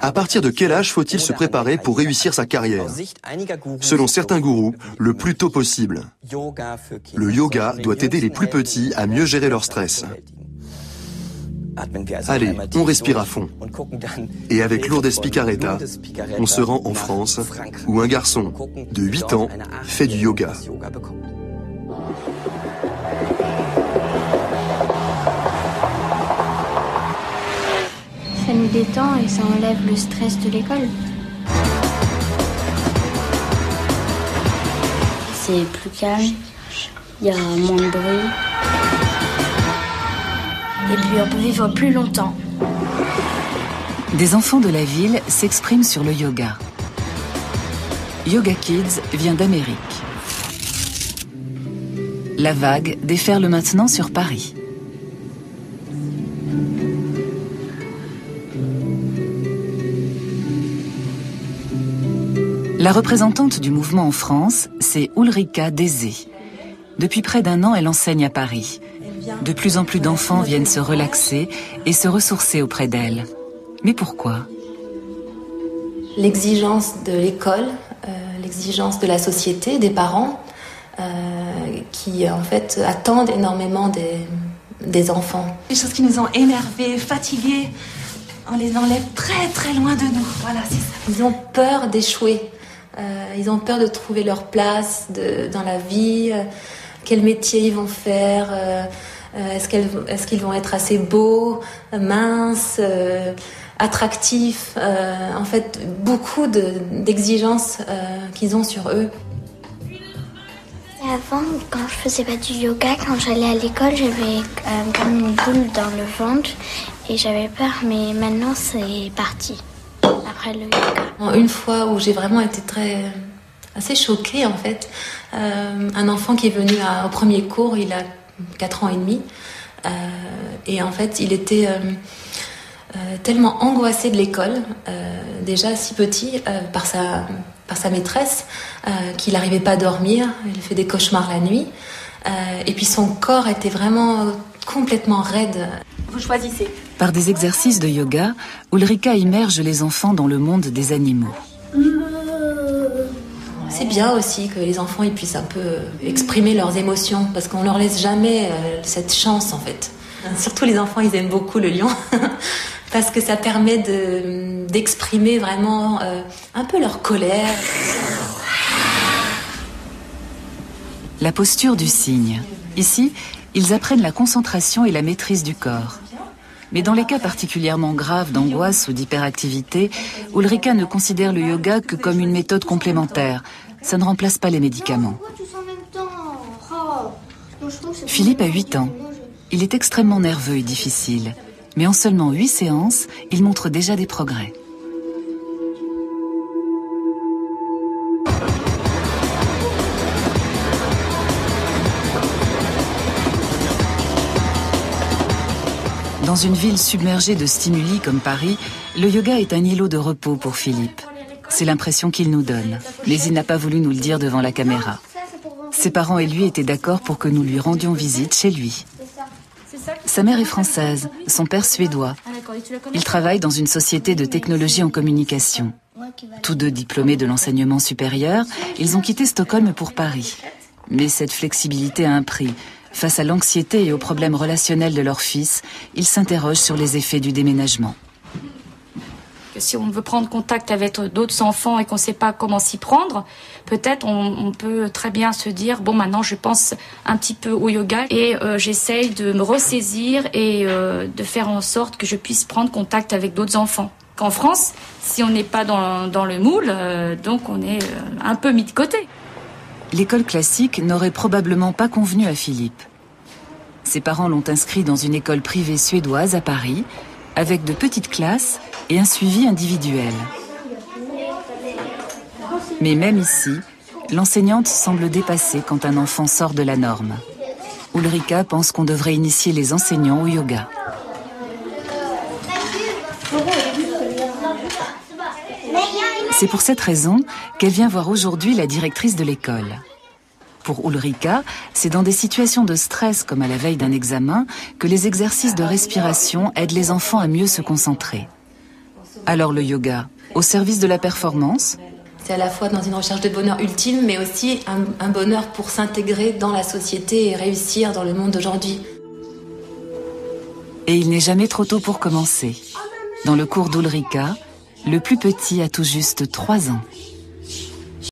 À partir de quel âge faut-il se préparer pour réussir sa carrière? Selon certains gourous, le plus tôt possible. Le yoga doit aider les plus petits à mieux gérer leur stress. Allez, on respire à fond. Et avec Lourdes Picaretta, on se rend en France, où un garçon de 8 ans fait du yoga. Ça nous détend et ça enlève le stress de l'école. C'est plus calme, il y a moins de bruit. Et puis on peut vivre plus longtemps. Des enfants de la ville s'expriment sur le yoga. Yoga Kids vient d'Amérique. La vague déferle maintenant sur Paris. La représentante du mouvement en France, c'est Ulrika Désé. Depuis près d'1 an, elle enseigne à Paris. De plus en plus d'enfants viennent se relaxer et se ressourcer auprès d'elle. Mais pourquoi? L'exigence de l'école, l'exigence de la société, des parents, qui en fait attendent énormément des enfants. Les choses qui nous ont énervés, fatigués, on les enlève très très loin de nous. Voilà, c'est ça. Ils ont peur d'échouer. Ils ont peur de trouver leur place dans la vie. Quel métier ils vont faire? Est-ce qu'ils vont être assez beaux, minces, attractifs? En fait, beaucoup d'exigences qu'ils ont sur eux. Avant, quand je faisais pas du yoga, quand j'allais à l'école, j'avais comme une boule dans le ventre et j'avais peur, mais maintenant c'est parti. Après le yoga. Une fois où j'ai vraiment été assez choquée en fait, un enfant qui est venu au premier cours, il a 4 ans et demi, et en fait il était tellement angoissé de l'école, déjà si petit, par sa maîtresse, qu'il n'arrivait pas à dormir, il fait des cauchemars la nuit, et puis son corps était vraiment complètement raide. Vous choisissez. Par des exercices de yoga, Ulrika immerge les enfants dans le monde des animaux. C'est bien aussi que les enfants ils puissent un peu exprimer leurs émotions, parce qu'on leur laisse jamais cette chance en fait. Surtout les enfants, ils aiment beaucoup le lion, parce que ça permet d'exprimer vraiment un peu leur colère. La posture du cygne. Ici, ils apprennent la concentration et la maîtrise du corps. Mais dans les cas particulièrement graves d'angoisse ou d'hyperactivité, Ulrika ne considère le yoga que comme une méthode complémentaire. Ça ne remplace pas les médicaments. Philippe a 8 ans. Il est extrêmement nerveux et difficile. Mais en seulement 8 séances, il montre déjà des progrès. Dans une ville submergée de stimuli comme Paris, le yoga est un îlot de repos pour Philippe. C'est l'impression qu'il nous donne, mais il n'a pas voulu nous le dire devant la caméra. Ses parents et lui étaient d'accord pour que nous lui rendions visite chez lui. Sa mère est française, son père suédois. Ils travaillent dans une société de technologie en communication. Tous deux diplômés de l'enseignement supérieur, ils ont quitté Stockholm pour Paris. Mais cette flexibilité a un prix. Face à l'anxiété et aux problèmes relationnels de leur fils, ils s'interrogent sur les effets du déménagement. Si on veut prendre contact avec d'autres enfants et qu'on ne sait pas comment s'y prendre, peut-être on peut très bien se dire, bon maintenant je pense un petit peu au yoga et j'essaye de me ressaisir et de faire en sorte que je puisse prendre contact avec d'autres enfants. En France, si on n'est pas dans le moule, donc on est un peu mis de côté. L'école classique n'aurait probablement pas convenu à Philippe. Ses parents l'ont inscrit dans une école privée suédoise à Paris, avec de petites classes et un suivi individuel. Mais même ici, l'enseignante semble dépassée quand un enfant sort de la norme. Ulrika pense qu'on devrait initier les enseignants au yoga. C'est pour cette raison qu'elle vient voir aujourd'hui la directrice de l'école. Pour Ulrika, c'est dans des situations de stress comme à la veille d'un examen que les exercices de respiration aident les enfants à mieux se concentrer. Alors le yoga, au service de la performance? C'est à la fois dans une recherche de bonheur ultime, mais aussi un bonheur pour s'intégrer dans la société et réussir dans le monde d'aujourd'hui. Et il n'est jamais trop tôt pour commencer. Dans le cours d'Ulrika, le plus petit a tout juste 3 ans.